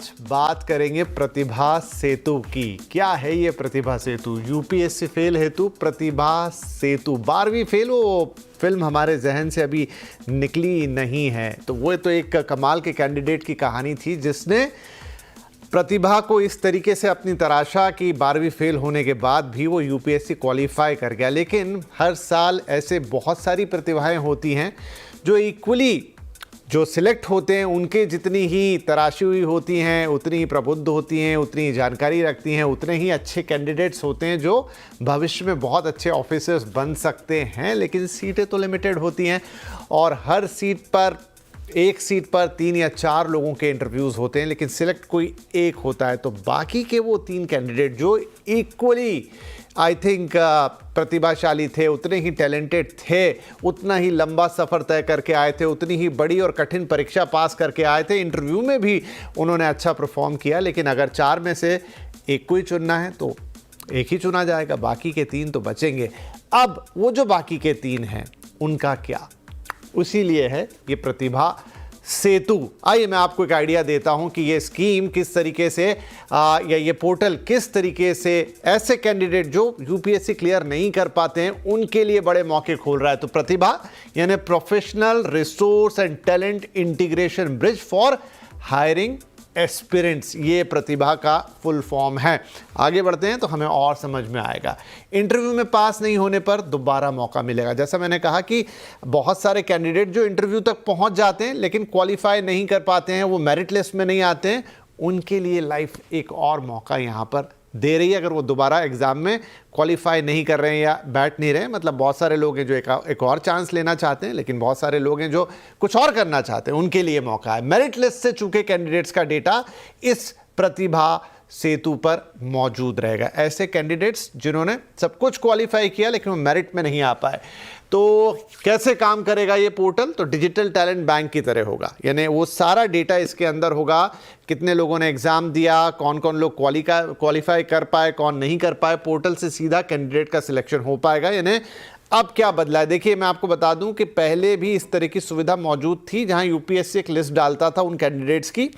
आज बात करेंगे प्रतिभा सेतु की। क्या है ये प्रतिभा सेतु? यूपीएससी फेल हेतु प्रतिभा सेतु। 12वीं फेल, वो फिल्म हमारे जहन से अभी निकली नहीं है। तो वो तो एक कमाल के कैंडिडेट की कहानी थी जिसने प्रतिभा को इस तरीके से अपनी तराशा कि 12वीं फेल होने के बाद भी वो यूपीएससी क्वालिफाई कर गया। लेकिन हर साल ऐसे बहुत सारी प्रतिभाएं होती हैं जो इक्वली जो सिलेक्ट होते हैं उनके जितनी ही तराशी हुई होती हैं, उतनी ही प्रबुद्ध होती हैं, उतनी ही जानकारी रखती हैं, उतने ही अच्छे कैंडिडेट्स होते हैं जो भविष्य में बहुत अच्छे ऑफिसर्स बन सकते हैं। लेकिन सीटें तो लिमिटेड होती हैं और हर सीट पर, एक सीट पर 3 या 4 लोगों के इंटरव्यूज़ होते हैं, लेकिन सिलेक्ट कोई एक होता है। तो बाकी के वो 3 कैंडिडेट जो इक्वली आई थिंक प्रतिभाशाली थे, उतने ही टैलेंटेड थे, उतना ही लंबा सफ़र तय करके आए थे, उतनी ही बड़ी और कठिन परीक्षा पास करके आए थे, इंटरव्यू में भी उन्होंने अच्छा परफॉर्म किया। लेकिन अगर 4 में से एक को ही चुनना है तो एक ही चुना जाएगा, बाकी के 3 तो बचेंगे। अब वो जो बाकी के 3 हैं उनका क्या? इसीलिए है ये प्रतिभा सेतु। आइए मैं आपको एक आइडिया देता हूं कि ये स्कीम किस तरीके से या ये पोर्टल किस तरीके से ऐसे कैंडिडेट जो यूपीएससी क्लियर नहीं कर पाते हैं उनके लिए बड़े मौके खोल रहा है। तो प्रतिभा यानी professional resource and talent integration bridge for hiring aspirants, ये प्रतिभा का फुल फॉर्म है। आगे बढ़ते हैं तो हमें और समझ में आएगा। इंटरव्यू में पास नहीं होने पर दोबारा मौका मिलेगा। जैसा मैंने कहा कि बहुत सारे कैंडिडेट जो इंटरव्यू तक पहुंच जाते हैं लेकिन क्वालिफाई नहीं कर पाते हैं, वो मेरिट लिस्ट में नहीं आते हैं, उनके लिए लाइफ एक और मौका यहाँ पर दे रही है। अगर वो दोबारा एग्जाम में क्वालिफाई नहीं कर रहे हैं या बैठ नहीं रहे हैं, मतलब बहुत सारे लोग हैं जो एक और चांस लेना चाहते हैं, लेकिन बहुत सारे लोग हैं जो कुछ और करना चाहते हैं, उनके लिए मौका है। मेरिट लिस्ट से चूके कैंडिडेट्स का डेटा इस प्रतिभा सेतु पर मौजूद रहेगा। ऐसे कैंडिडेट्स जिन्होंने सब कुछ क्वालिफाई किया लेकिन वो मेरिट में नहीं आ पाए। तो कैसे काम करेगा ये पोर्टल? तो डिजिटल टैलेंट बैंक की तरह होगा, यानी वो सारा डेटा इसके अंदर होगा। कितने लोगों ने एग्जाम दिया, कौन कौन लोग क्वालिफाई कर पाए, कौन नहीं कर पाए, पोर्टल से सीधा कैंडिडेट का सिलेक्शन हो पाएगा। यानी अब क्या बदला है? देखिए मैं आपको बता दूं कि पहले भी इस तरह की सुविधा मौजूद थी जहां यूपीएससी एक लिस्ट डालता था उन कैंडिडेट्स की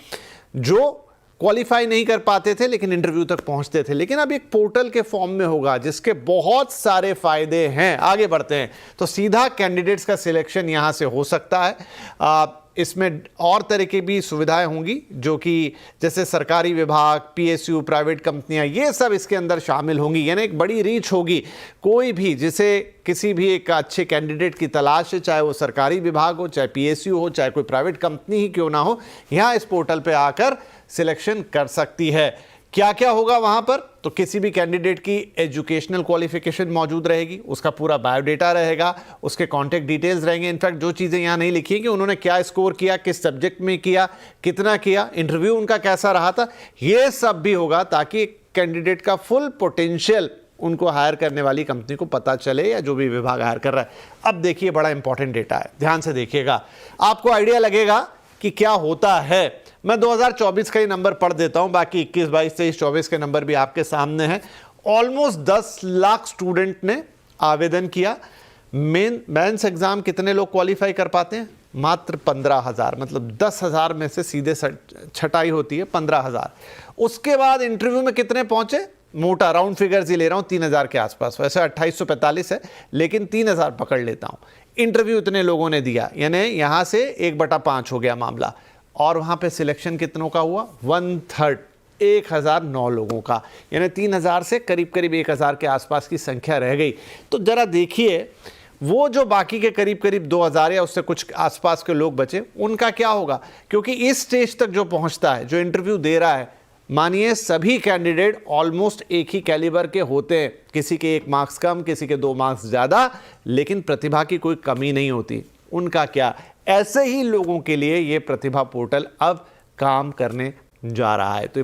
जो क्वालिफाई नहीं कर पाते थे लेकिन इंटरव्यू तक पहुंचते थे। लेकिन अब एक पोर्टल के फॉर्म में होगा जिसके बहुत सारे फायदे हैं। आगे बढ़ते हैं तो सीधा कैंडिडेट्स का सिलेक्शन यहां से हो सकता है। इसमें और तरह की भी सुविधाएं होंगी जो कि जैसे सरकारी विभाग, पीएसयू, प्राइवेट कंपनियां, ये सब इसके अंदर शामिल होंगी। यानी एक बड़ी रीच होगी। कोई भी जिसे किसी भी एक अच्छे कैंडिडेट की तलाश है, चाहे वो सरकारी विभाग हो, चाहे पीएसयू हो, चाहे कोई प्राइवेट कंपनी ही क्यों ना हो, यहाँ इस पोर्टल पे आकर सिलेक्शन कर सकती है। क्या क्या होगा वहां पर? तो किसी भी कैंडिडेट की एजुकेशनल क्वालिफिकेशन मौजूद रहेगी, उसका पूरा बायोडेटा रहेगा, उसके कॉन्टैक्ट डिटेल्स रहेंगे। इनफैक्ट जो चीज़ें यहाँ नहीं लिखी कि उन्होंने क्या स्कोर किया, किस सब्जेक्ट में किया, कितना किया, इंटरव्यू उनका कैसा रहा था, ये सब भी होगा ताकि कैंडिडेट का फुल पोटेंशियल उनको हायर करने वाली कंपनी को पता चले या जो भी विभाग हायर कर रहा है। अब देखिए बड़ा इंपॉर्टेंट डेटा है, ध्यान से देखिएगा, आपको आइडिया लगेगा कि क्या होता है। मैं 2024 का ही नंबर पढ़ देता हूं, बाकी 21, 22, 23, 24 के नंबर भी आपके सामने हैं। ऑलमोस्ट 10 लाख स्टूडेंट ने आवेदन किया। मेंस एग्जाम कितने लोग क्वालिफाई कर पाते हैं? मात्र 15,000, मतलब 10,000 में से सीधे छटाई होती है 15,000। उसके बाद इंटरव्यू में कितने पहुंचे? मोटा राउंड फिगर्स ही ले रहा हूं, 3,000 के आसपास। वैसे 2845 है लेकिन 3,000 पकड़ लेता हूं। इंटरव्यू इतने लोगों ने दिया, यानी यहां से 1/5 हो गया मामला। और वहां पे सिलेक्शन कितनों का हुआ? 1/3, 1,009 लोगों का। यानी 3,000 से करीब करीब 1,000 के आसपास की संख्या रह गई। तो जरा देखिए वो जो बाकी के करीब करीब 2,000 या उससे कुछ आसपास के लोग बचे, उनका क्या होगा? क्योंकि इस स्टेज तक जो पहुंचता है, जो इंटरव्यू दे रहा है, मानिए सभी कैंडिडेट ऑलमोस्ट एक ही कैलिबर के होते हैं, किसी के 1 मार्क्स कम, किसी के 2 मार्क्स ज़्यादा, लेकिन प्रतिभा की कोई कमी नहीं होती। उनका क्या? ऐसे ही लोगों के लिए ये प्रतिभा पोर्टल अब काम करने जा रहा है। तो